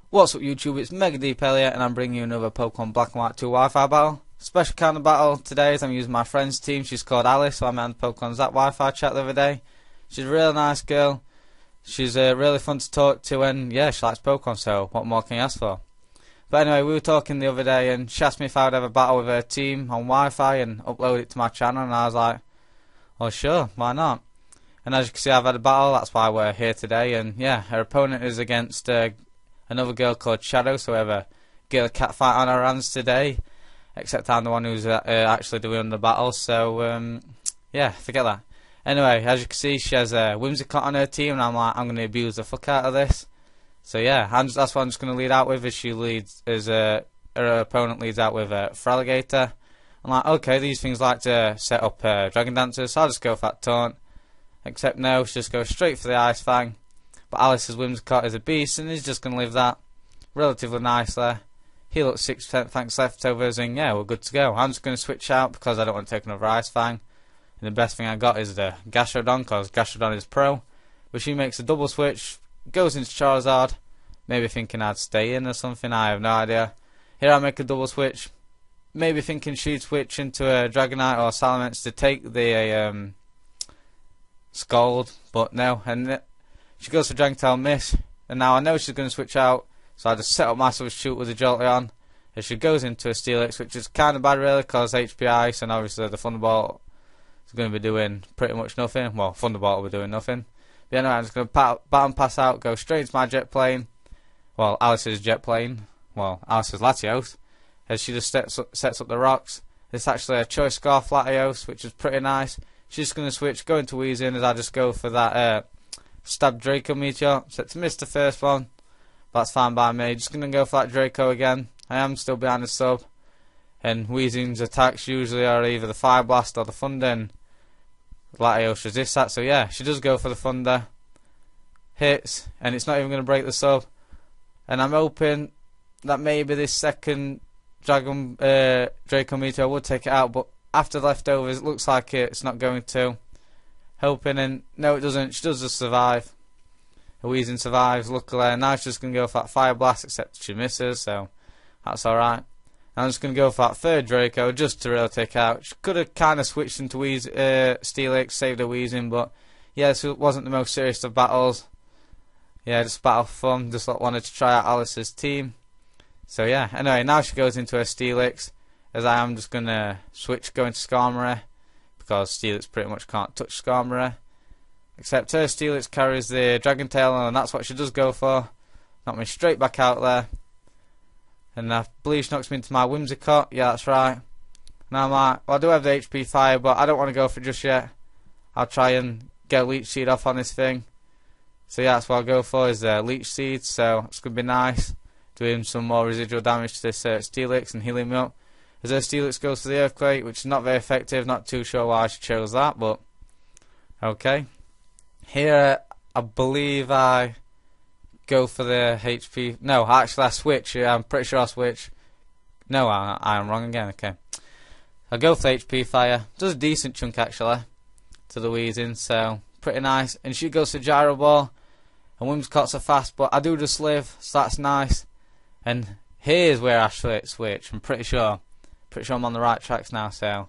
What's up YouTube, it's MegaDPAL here and I'm bringing you another Pokemon Black and White 2 Wi-Fi battle. Special kind of battle today as I'm using my friend's team. She's called Alice, so I met on the Pokemon's that Wi-Fi chat the other day. She's a really nice girl. She's really fun to talk to and yeah, she likes Pokemon, so what more can you ask for? But anyway, we were talking the other day and she asked me if I would have a battle with her team on Wi-Fi and upload it to my channel, and I was like, well sure, why not? And as you can see, I've had a battle, that's why we're here today. And yeah, her opponent is against another girl called Shadow, so we have a girl cat fight on our hands today, except I'm the one who's actually doing the battle, so yeah, forget that. Anyway, as you can see, she has a Whimsicott on her team, and I'm like, I'm going to abuse the fuck out of this. So yeah, that's what I'm just going to lead out with, as she leads, as her opponent leads out with Feraligatr. I'm like, okay, these things like to set up Dragon Dancers, so I'll just go for that taunt. Except no, she just goes straight for the Ice Fang. But Alice's Whimsicott is a beast, and he's just going to leave that relatively nicely. Heal up 6% thanks leftovers, and yeah, we're good to go. I'm just going to switch out because I don't want to take another Ice Fang. And the best thing I got is the Gastrodon, because Gastrodon is pro. But she makes a double switch, goes into Charizard, maybe thinking I'd stay in or something, I have no idea. Here I make a double switch, maybe thinking she'd switch into a Dragonite or Salamence to take the Scald, but no, and she goes for Dragon Tail miss, and now I know she's going to switch out, so I just set up myself a shoot with a Jolteon, as she goes into a Steelix, which is kind of bad really, because HP Ice, and obviously the Thunderbolt is going to be doing pretty much nothing. Well, Thunderbolt will be doing nothing. But anyway, I'm just going to baton pass out, go straight into my Jet Plane, well, Alice's Jet Plane, well, Alice's Latios, as she just sets up the rocks. It's actually a Choice Scarf Latios, which is pretty nice. She's going to switch, go into Weezing, as I just go for that Stab Draco Meteor, set to miss the first one. That's fine by me. Just going to go for that Draco again. I am still behind the sub. And Weezing's attacks usually are either the Fire Blast or the Thunder, and Latios resists that. So yeah, she does go for the Thunder. Hits, and it's not even going to break the sub. And I'm hoping that maybe this second Draco Meteor would take it out, but after the leftovers, it looks like it's not going to. Hoping, and no, it doesn't. She does just survive. The Weezing survives, luckily. Now she's just going to go for that Fire Blast, except she misses, so that's alright. I'm just going to go for that third Draco, just to really take out. She could have kind of switched into Steelix, saved her Weezing, but yeah, this wasn't the most serious of battles. Yeah, just battle for fun, just wanted to try out Alice's team. So yeah, anyway, now she goes into her Steelix, as I am just going to switch, go into Skarmory, because Steelix pretty much can't touch Skarmory. Except her Steelix carries the Dragon Tail, and that's what she does go for. Knock me straight back out there. And I believe she knocks me into my Whimsicott. Yeah, that's right. Now I'm like, well, I do have the HP Fire, but I don't want to go for it just yet. I'll try and get a Leech Seed off on this thing. So yeah, that's what I'll go for, is Leech Seed. So it's going to be nice. Doing some more residual damage to this Steelix and healing me up. As her Steelix goes for the Earthquake, which is not very effective. Not too sure why she chose that, but okay. Here, I believe I go for the HP. No, actually I switch. Yeah, I'm pretty sure I switch. No, I am wrong again. Okay. I go for the HP Fire. Does a decent chunk actually to the Weezing, so pretty nice. And she goes for Gyro Ball. And Whimsicotts are fast, but I do just live, so that's nice. And here's where I switch. I'm pretty sure. Pretty sure I'm on the right tracks now, so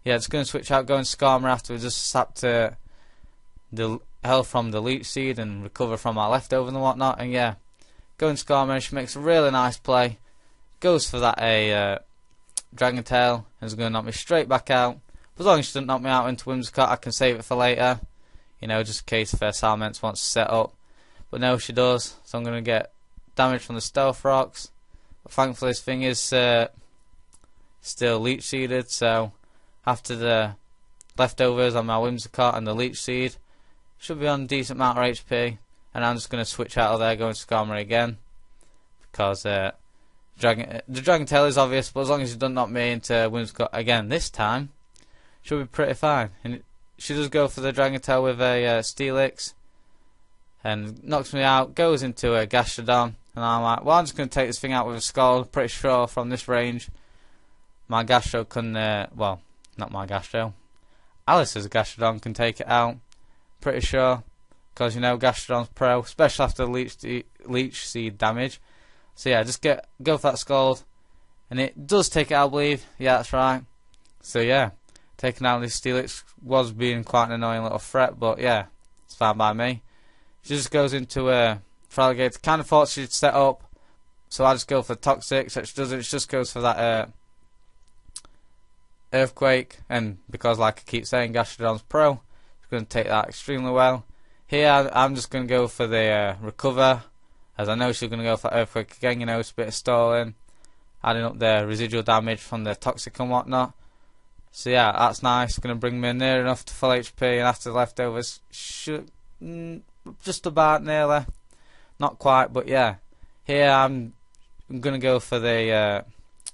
yeah, just going to switch out, go and Skarmory after we just sap to the health from the Leech Seed and recover from our leftovers and whatnot. And yeah, go and Skarmory, she makes a really nice play, goes for that Dragon Tail, and is going to knock me straight back out. But as long as she doesn't knock me out into Whimsicott, I can save it for later, you know, just in case if Salamence wants to set up. But no, she does, so I'm going to get damage from the Stealth Rocks. But thankfully this thing is still Leech Seeded, so after the leftovers on my Whimsicott and the Leech Seed, should be on a decent amount of HP. And I'm just going to switch out of there, go into Skarmory again, because the Dragon Tail is obvious, but as long as you don't knock me into Whimsicott again this time, should be pretty fine. And she does go for the Dragon Tail with a Steelix, and knocks me out, goes into a Gastrodon, and I'm like, well, I'm just going to take this thing out with a Scald. Pretty sure from this range my Gastro can, well, not my Gastro, Alice's Gastrodon can take it out. Pretty sure, because you know Gastrodon's pro, especially after the Leech Seed damage. So yeah, just go for that Scald. And it does take it out, I believe. Yeah, that's right. So yeah, taking out this Steelix was being quite an annoying little threat, but yeah, it's fine by me. She just goes into Feraligatr. Kind of thought she'd set up, so I just go for Toxic. So she doesn't. She just goes for that Earthquake, and because, like I keep saying, Gastrodon's pro, she's going to take that extremely well. Here, I'm just going to go for the Recover, as I know she's going to go for Earthquake again. You know, it's a bit of stalling, adding up the residual damage from the Toxic and whatnot. So yeah, that's nice. Going to bring me near enough to full HP, and after the leftovers, just about nearly, not quite, but yeah. Here I'm going to go for the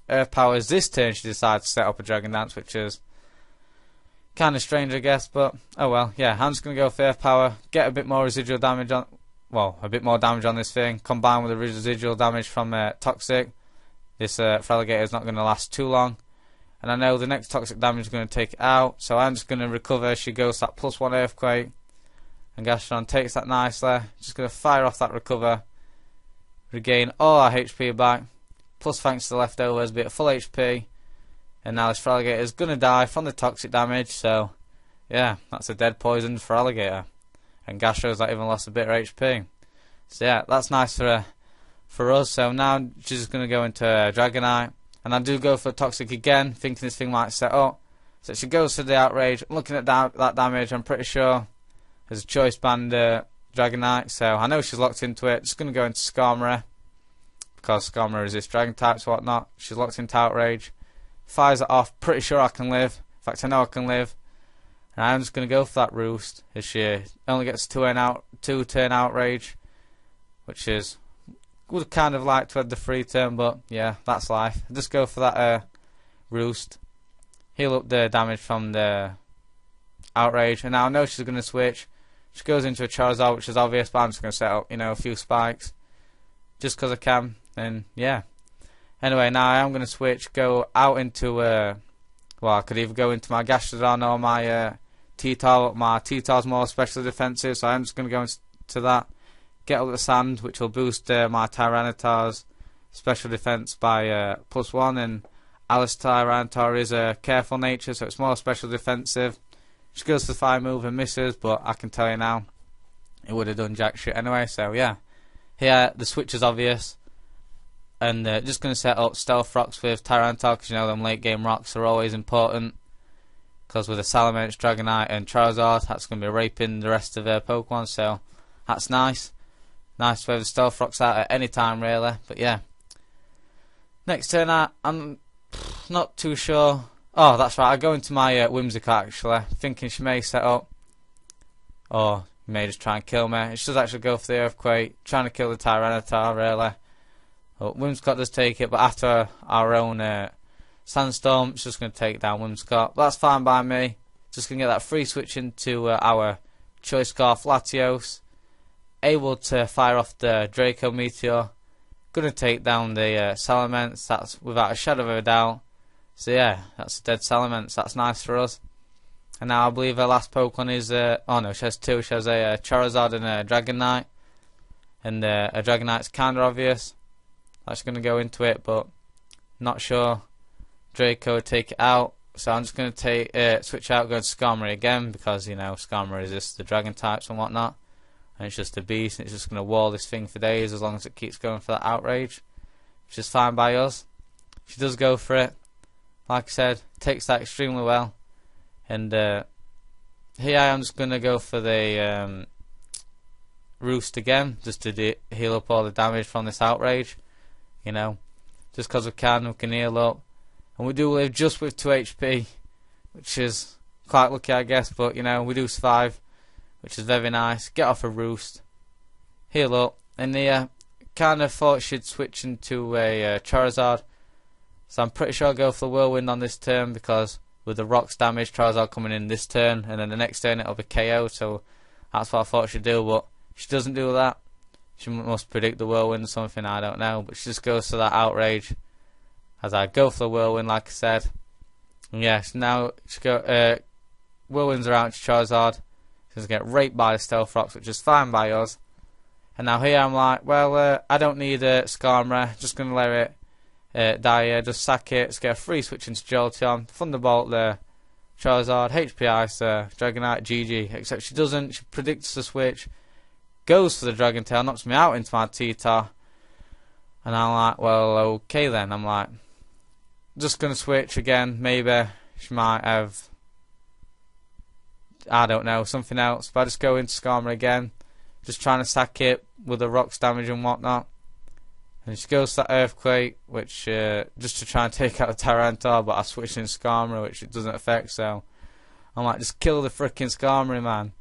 Earth Powers. This turn she decided to set up a Dragon Dance, which is kind of strange, I guess, but oh well. Yeah, I'm just going to go for Earth Power, get a bit more residual damage on, well, a bit more damage on this thing, combined with the residual damage from Toxic. This Feraligatr is not going to last too long, and I know the next Toxic damage is going to take it out, so I'm just going to recover. She goes that +1 Earthquake, and Gastrodon takes that nicely. Just going to fire off that Recover, regain all our HP back, plus thanks to the leftovers, be at full HP, and now this Feraligatr is going to die from the Toxic damage, so yeah, that's a dead poisoned Feraligatr, and Gastro's not even lost a bit of HP. So yeah, that's nice for us. So now she's just going to go into Dragonite, and I do go for Toxic again, thinking this thing might set up. So she goes for the Outrage. Looking at that damage, I'm pretty sure there's a Choice Band Dragonite, so I know she's locked into it. Just going to go into Skarmory, because Skarmory resists Dragon types and whatnot. She's locked into Outrage. Fires it off. Pretty sure I can live. In fact, I know I can live. And I'm just going to go for that Roost, as she only gets 2 turn Outrage, which is, would kind of like to have the 3 turn, but yeah, that's life. Just go for that Roost. Heal up the damage from the Outrage. And now I know she's going to switch. She goes into a Charizard, which is obvious, but I'm just going to set up, you know, a few spikes, just because I can, and yeah. Anyway, now I am going to switch, go out into, well, I could either go into my Gastrodon or my T-Tar, but my T-Tar's more special defensive, so I'm just going to go into that, get up the Sand, which will boost my Tyranitar's special defense by +1, and Alice Tyranitar is a careful nature, so it's more special defensive. She goes for the fire move and misses, but I can tell you now, it would have done jack shit anyway, so yeah. Here, the switch is obvious, and just going to set up Stealth Rocks with Tyranitar, because you know them late game rocks are always important, because with the Salamence, Dragonite and Charizard, that's going to be raping the rest of their Pokemon, so that's nice. Nice to have the Stealth Rocks out at any time, really, but yeah. Next turn, I'm not too sure. Oh, that's right, I go into my Whimsicott, actually, thinking she may set up, or may just try and kill me. She does actually go for the Earthquake, trying to kill the Tyranitar, really. But Whimsicott does take it, but after our own Sandstorm, it's just going to take down Whimsicott. But that's fine by me. Just going to get that free switch into our Choice Scarf Latios. Able to fire off the Draco Meteor. Going to take down the Salamence, that's without a shadow of a doubt. So yeah, that's a dead Salamence, that's nice for us. And now I believe her last Pokemon is, oh no, she has 2, she has a Charizard and a Dragonite. And a Dragonite's kinda obvious. That's going to go into it, but not sure. Draco would take it out, so I'm just going to take switch out, go to Skarmory again, because, you know, Skarmory resists the Dragon types and whatnot. And it's just a beast, and it's just going to wall this thing for days as long as it keeps going for that Outrage, which is fine by us. She does go for it. Like I said, takes that extremely well. And here I am just going to go for the Roost again, just to heal up all the damage from this Outrage. You know, just because we can heal up. And we do live just with 2 HP, which is quite lucky, I guess, but, you know, we do survive, which is very nice. Get off a Roost, heal up, and kind of thought she'd switch into a Charizard. So I'm pretty sure I'll go for the Whirlwind on this turn, because with the Rocks damage, Charizard coming in this turn, and then the next turn it'll be KO, so that's what I thought she'd do, but she doesn't do that. She must predict the Whirlwind or something, I don't know, but she just goes to that Outrage, as I go for the Whirlwind, like I said. And yes, now she Whirlwinds are out to Charizard. She's going to get raped by the Stealth Rocks, which is fine by us. And now here I'm like, well, I don't need a Skarmory, just going to let it die here, just sack it, let's get a free switch into Jolteon, Thunderbolt there, Charizard, HP Ice there, Dragonite, GG, except she doesn't, she predicts the switch, goes for the Dragon Tail, knocks me out into my T-Tar, and I'm like, well, okay then, I'm like, just going to switch again, maybe she might have, I don't know, something else, but I just go into Skarmory again, just trying to sack it with the rocks damage and whatnot. And she goes to that Earthquake, which just to try and take out the Tyranitar, but I switched in Skarmory, which it doesn't affect, so I'm like, just kill the freaking Skarmory, man.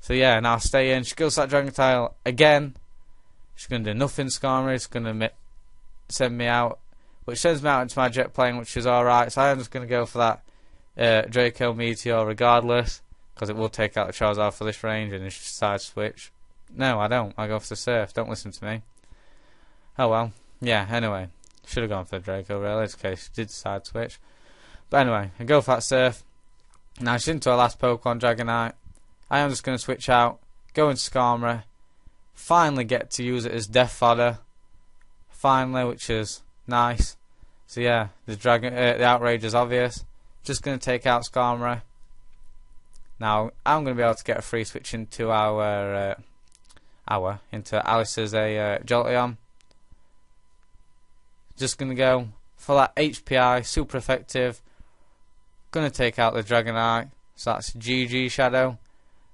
So yeah, now I stay in. She goes to that Dragon Tail again. She's going to do nothing, Skarmory. It's going to send me out, which sends me out into my jet plane, which is alright. So I'm just going to go for that Draco Meteor regardless, because it will take out the Charizard for this range, and it's just side switch. No, I don't. I go for the Surf. Don't listen to me. Oh well. Yeah, anyway. Should have gone for the Draco, really, in case she did side switch. But anyway, I go for that Surf. Now she's into her last Pokemon, Dragonite. I am just going to switch out, go into Skarmory, finally get to use it as Death Fodder. Finally, which is nice. So yeah, the outrage is obvious. Just going to take out Skarmory. Now, I'm going to be able to get a free switch into into Alice's Jolteon. Just going to go for that HPI, super effective. Going to take out the Dragonite. So that's GG Shadow.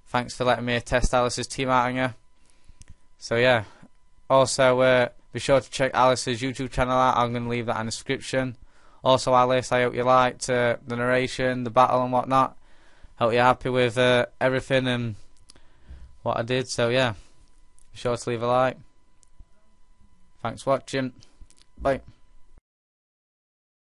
Thanks for letting me test Alice's team out on you. So yeah, also be sure to check Alice's YouTube channel out. I'm going to leave that in the description. Also Alice, I hope you liked the narration, the battle and whatnot. Hope you're happy with everything and what I did. So yeah, be sure to leave a like. Thanks for watching. Bye.